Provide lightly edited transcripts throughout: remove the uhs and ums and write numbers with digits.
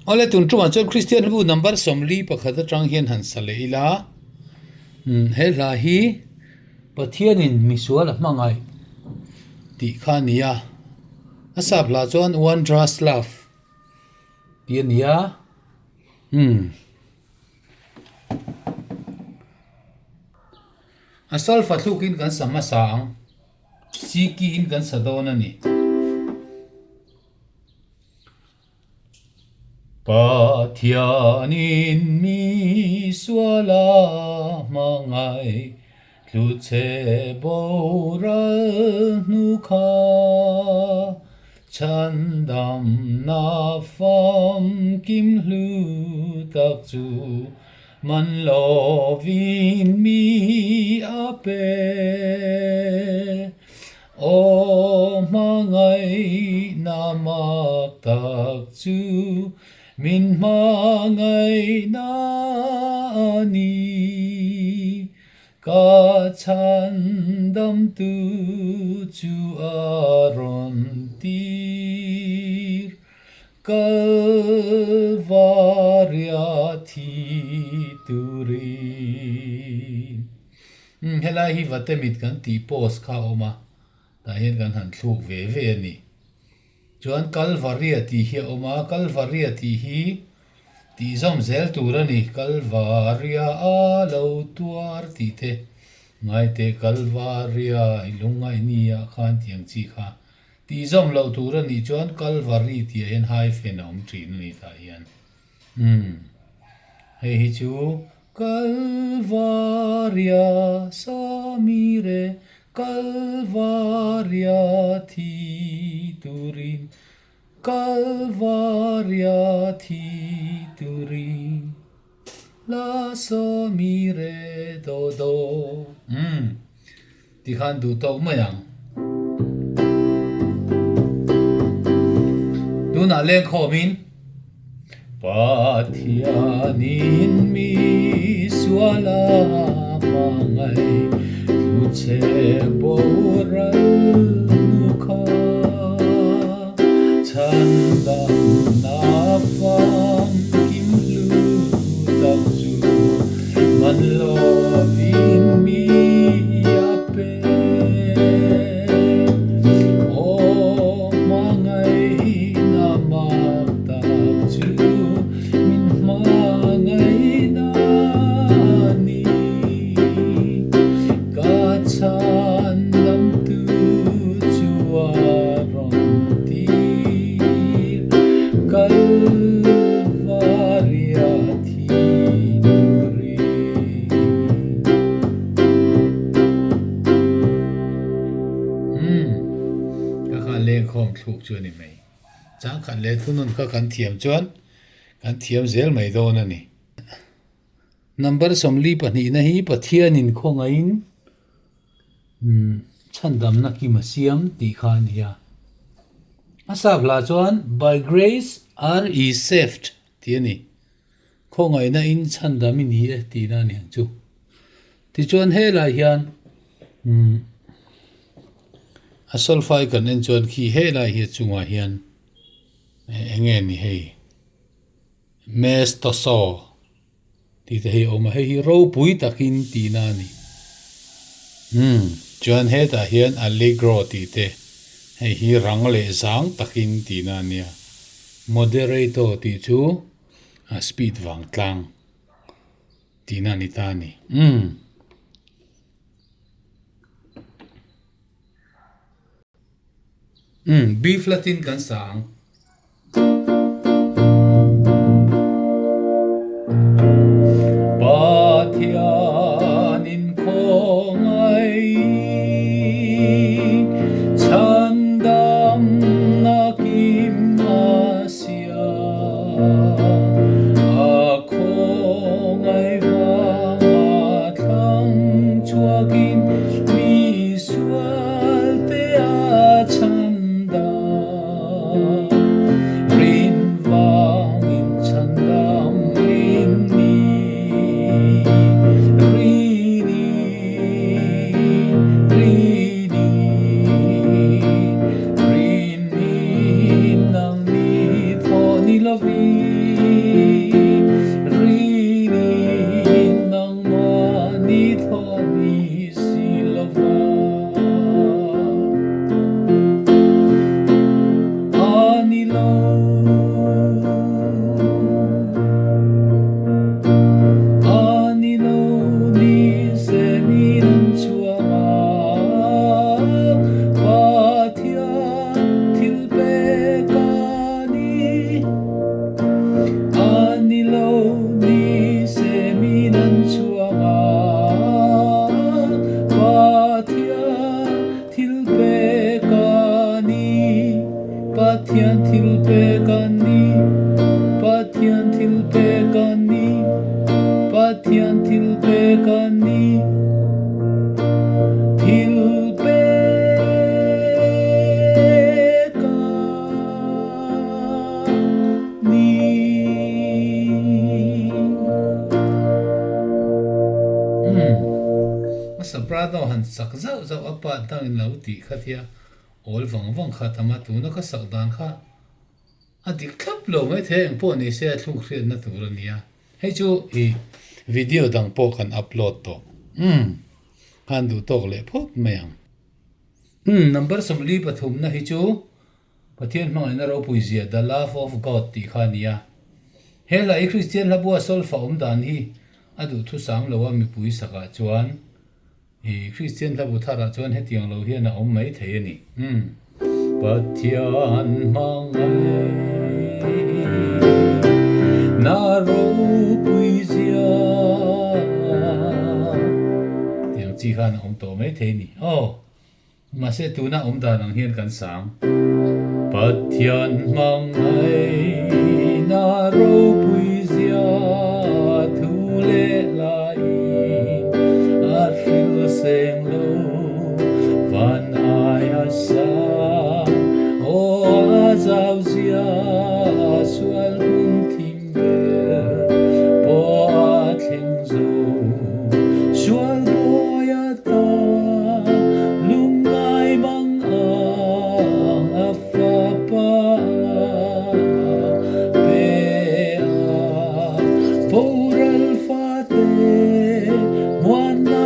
ole tun tuma chon Christian bu number somli pakhat atang hian han sale ila he la hi pathian in misual mangai ti khania asap la chon one trust love tiania asal fathukin kan samasang siki in kan sadona ni Pathianin misuala mangai Lutse bora nuka Chandam na fam kim hlu tak chu Man lovin mi ape O mangai namak tak chu Min mangai na ani Ka chandam tu chu aron tir Kalvarya thi turin Hela hi vatemit kan ti pos kha oma Ta hian kan han thluk ve ve ni Chuan Kalvaria ti hi oma Kalvaria ti hi ti zom zel turani Kalvaria alo tuar ti the ngai te Kalvaria ilungai nia khan tiang chi kha ti zom lo turani chuan Kalvari ti hian hai phenom trin ni ta hian hei hi chu Kalvaria samire Kalvaria thi turin Kalvaria thi turin La so mire do do Ti khan du tok mayang Du na len kho min Pathianin mi suala mangai Lutse bora nuka Chandam na fam kim hlu tak chu Man lovin mi ape O mangai namak tak chu Min mangai na ni Ka chandam tu chu aron tir Kalvaria thi turin Ka khan le khom thluk chu ni mai Chang khan le thunun ka kan thiam chuan kan thiam zel mai do na ni Number somli pani na hi pathianin khongain chandam na ki masiam ti khania Asap la chuan by grace are ye saved tiani khongai na in chandam ni e ti na ni chu ti chuan he la hian asol fai kan en chuan khi he la hi chunga hian enge ni hei mes to so ti te hei oma hei ro pui takin ti na ni chuan he ta hian allegro ti te hei hi rang le zang takin ti na nia moderator ti chu speed wang tlang ti na ni ta ni B flatin kan sang Pathianin khongai chandam na kim asia khongai wa thang chuakin mi sual te a chanda rin wang in chandam rin ni rini rini rini nang ni tho ni lovin Sabrado han sak zau zau apa tang in lauti khatia ol wang khatama tu na ka sakdan kha adi klap lo mai theng po ni se thlung khriat na tur ania hei chu I video dang po kan upload to kan du tok le phot mayang number somli pathum na hi chu pathian hmang na ro puizia the love of god ti khania hela I christian la bua sol fa dan hi adu thu sang lo wa mi pui saka chuan Christian la bu thara chuan hetiang lo hian a om mai thei ani pathian mangai na ro puizia tiang chi khan om to mai thei ni ma se tu na om dan ang hian kan sang pathian mangai na ro puizia thu le lai sing low van ai sa o azau zia sual hun timber po athing zo sual boya ta lungai bang afa pa pe poral fate wana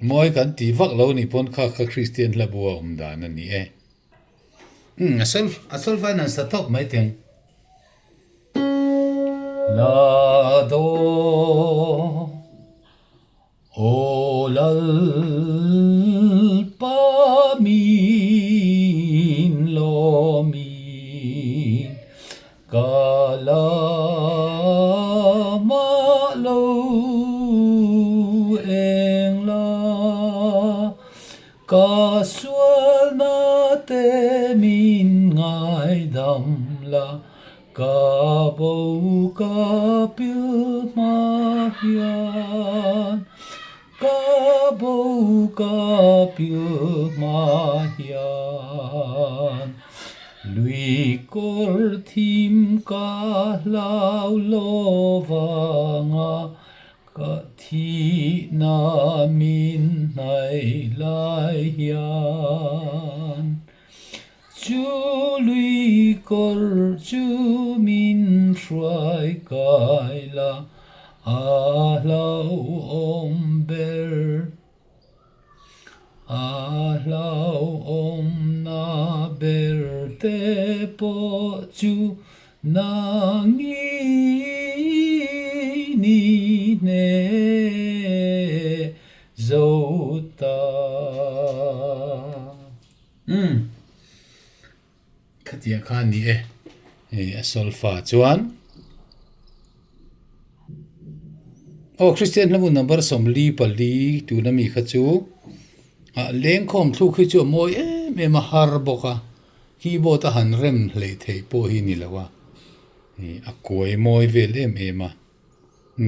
moi kan ti vak lo ni pon kha Christian la bua dan ani asol finance sa top mai teng la do olal pa min lo min kala ma lo ka sual na te min ngai dam la ka bo ka pil ma hian ka bo ka pil ma hian lui kor thim ka lau lo wanga ka thi na min nai lai hian chu lui kor chu min hruai kai la a lau om ber a lau om na ber te po chu na ngi ni ne zota khatia khan ni asol fa chuan Christian lamu number som li pali tu na mi khachu leng khom thu khi chu moi me ma har boka keyboard a han rem hlei thei po hi ni lawa a koi moi vel em a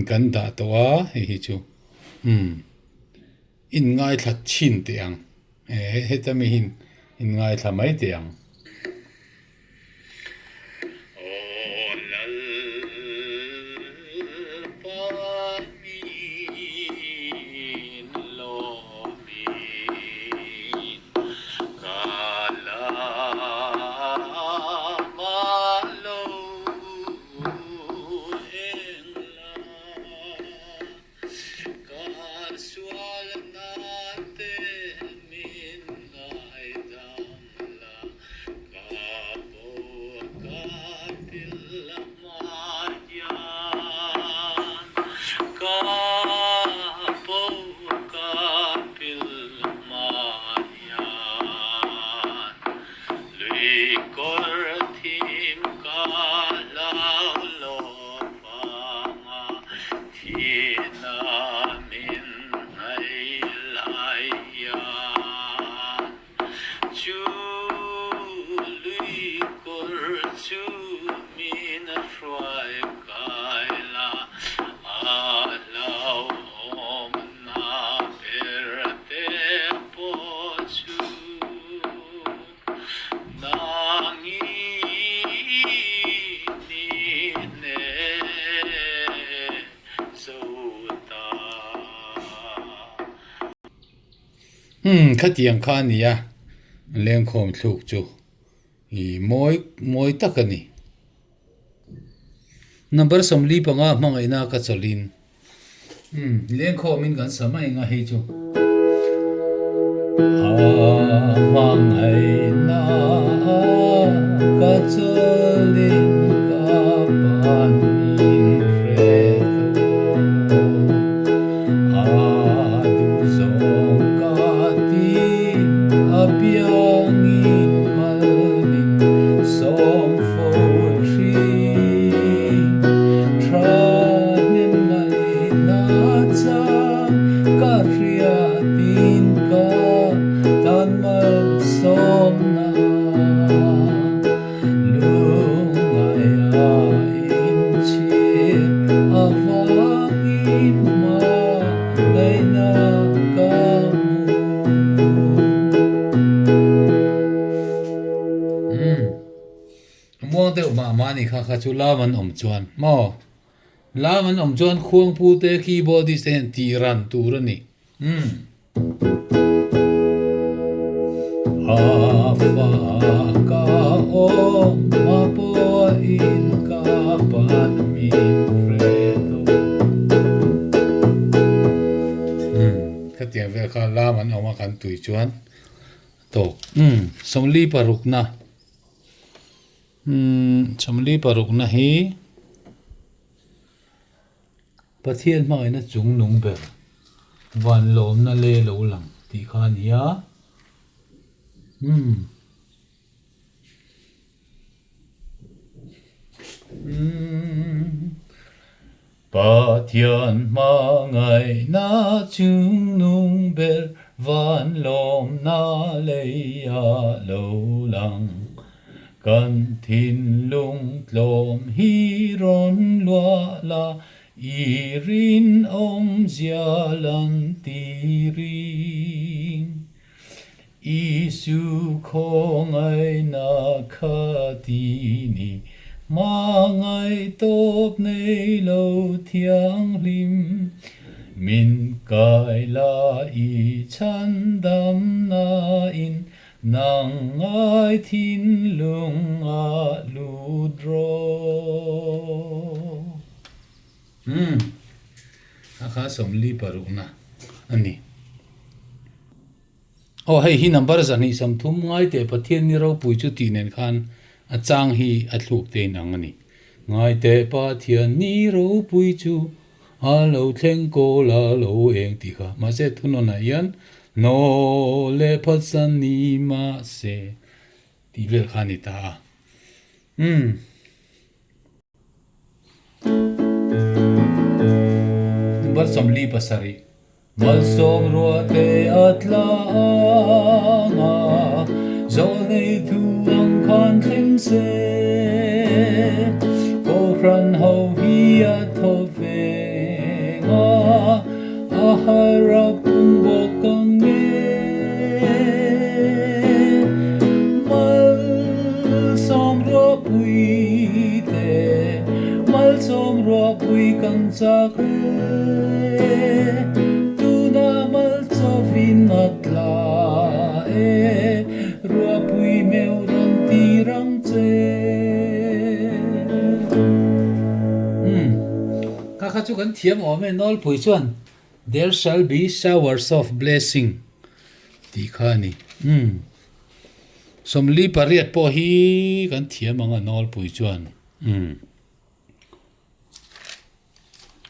kan da to a hi chu in ngai thla chin te ang hetami hin in ngai thla mai te ang khát tiếng khan nè lên khom thục chu moi tắc ani number som li panga mangai na ka cholin lên khom min gan samai nga hei chu mangai na ka cholin ka pan min mani kha chu la man chuan mo la man chuan khuang pu te keyboard sen ti ran tur ani fa ka o ma po in ka pan min fredo khatiang ve kha la man oma kan tui chuan to somli parukna chamli paruk na hi pathian mai na chung nung ber van lom na le lo lang ti khan ya pathian mangai na chung nung ber van lom na le ya lo lang kan thin lung tlom hi ron lua la irin zia lan ti ring isu khongai na khatini mangai top nei lo thiang lim min kai la i chan dam na in nang ai thin lung a lu dro akha som li paruna ani hei hi number zani sam thum ngai te pathian ni ro pui chu ti nen khan a chang hi a thluk te nang ani ngai te pathian ni ro pui chu a lo thleng ko la lo eng ti kha ma se thuno na yan no le patsan ni ma se ti vel khani ta number som li pasari mal som ruate atla anga zol nei tu ang kan thim se ko ran ho hi a tho ve nga a harap bokang ne mal som ruapui te mal som ruapui kan sakre tu na mal sovin atla ruapui meu rang tirang che kakachu kan thiam ome nol pui chuan there shall be showers of blessing ti khani somli pariat po hi kan thiam anga nol pui chuan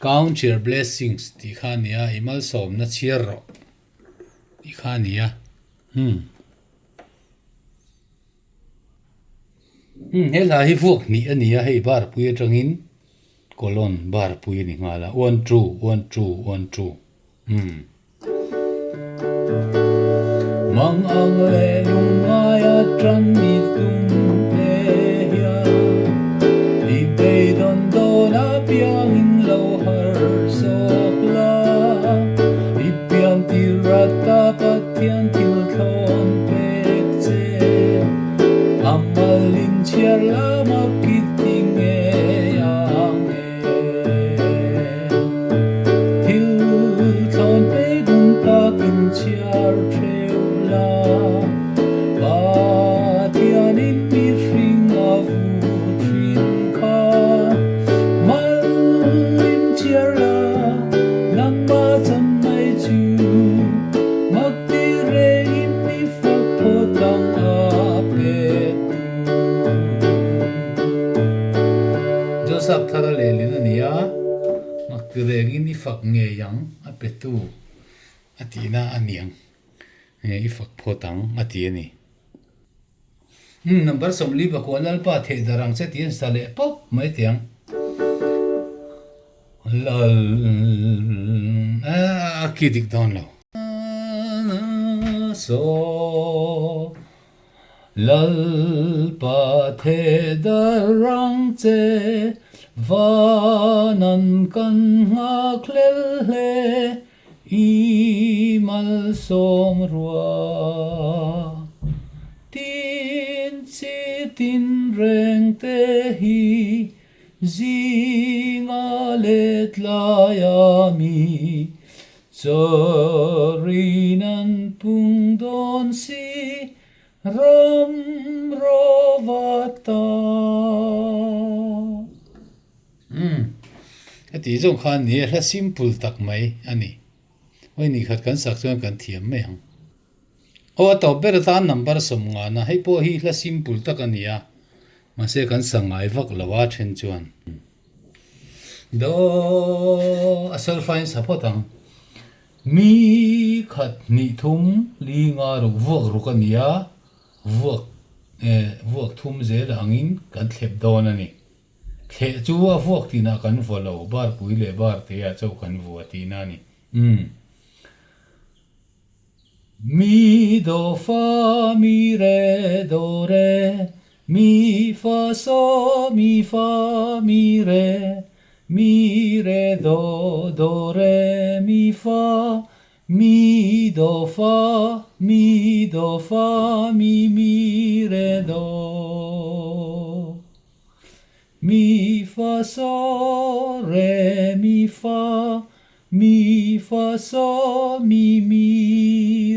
count your blessings ti khania imal som na chiar ro ti khania hela hi vuak ni ania hei bar pui atangin kolon bar pui ni ngala 1 2 1 2 1 2 mang ang le lungai atran ni tum pe ya i pe don do na piang in lo har sokla i piang ti rata patian til thon pe che amalin chiar la ma kiting e yang til thon pe dun ta kin chiar treu la patian in mi ring of trin ka malin chiar la nang ma chan mai chu mak ti re in mi fa po tang a pe Joseph thara lelin ania mak ti re in ni fak nge yang a pe tu atina aniang i fak po tang ati ani number somli ba ko nal pa the darang se tin sale pop mai tiang lal akidik don lo so lal pa the darang che vanan kan nga klel he imal som rua tin si tin reng te hi zinga let layami zorinan pungdon si ram rovata ati jong khan ni la simple tak mai ani oi ni khat kan sak chuan kan thiam mai hang o to ber ta number som nga na hei po hi la simple tak ania ma se kan sangai vak lawa then chuan do asal fine sapotang mi khat ni thum li nga ru vok ru kania vok thum zel angin kan thlep don ani the chu a vok tina kan follow bar pui le bar te a chau kan vu atina ni mi do fa mi re do re mi fa so mi fa mi re do do re mi fa mi do fa mi re do mi fa so re mi fa so mi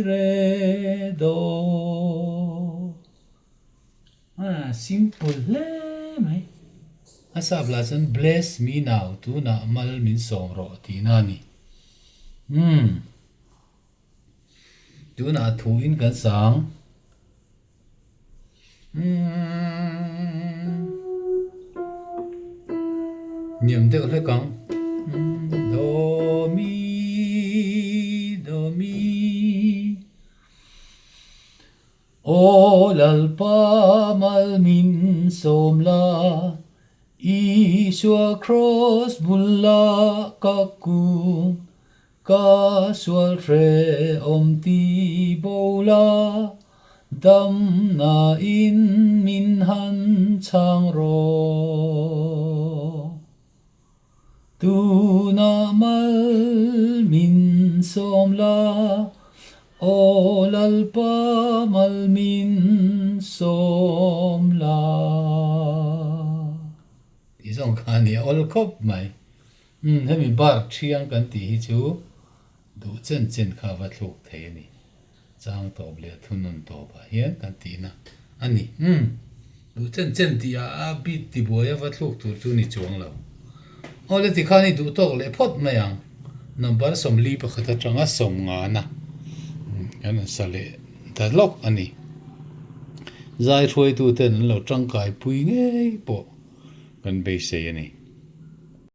re do simple le mai asa blazen bless me now tu na mal min som ro ti na ni tu na thu in kan sang niệm được lấy cong do mi o lal pa mal min som la i sual cross bulla ka kun ka sual re om ti bola dam na in min han chang ro tu na mal min som la olalpa mal min som la isong khani ol khop mai hemi bar thiang kan ti hi chu du chen chen kha wa thluk thei ni chang top le thunun to ba hian kan ti na ani du chen chen ti a bit ti boya wa thluk tur chu ni chuang lo ole ti khani du tok le phot mayang number som li pa khata tanga som nga na ana sale ta lok ani zai throi tu ten lo tangkai pui nge po kan be se ani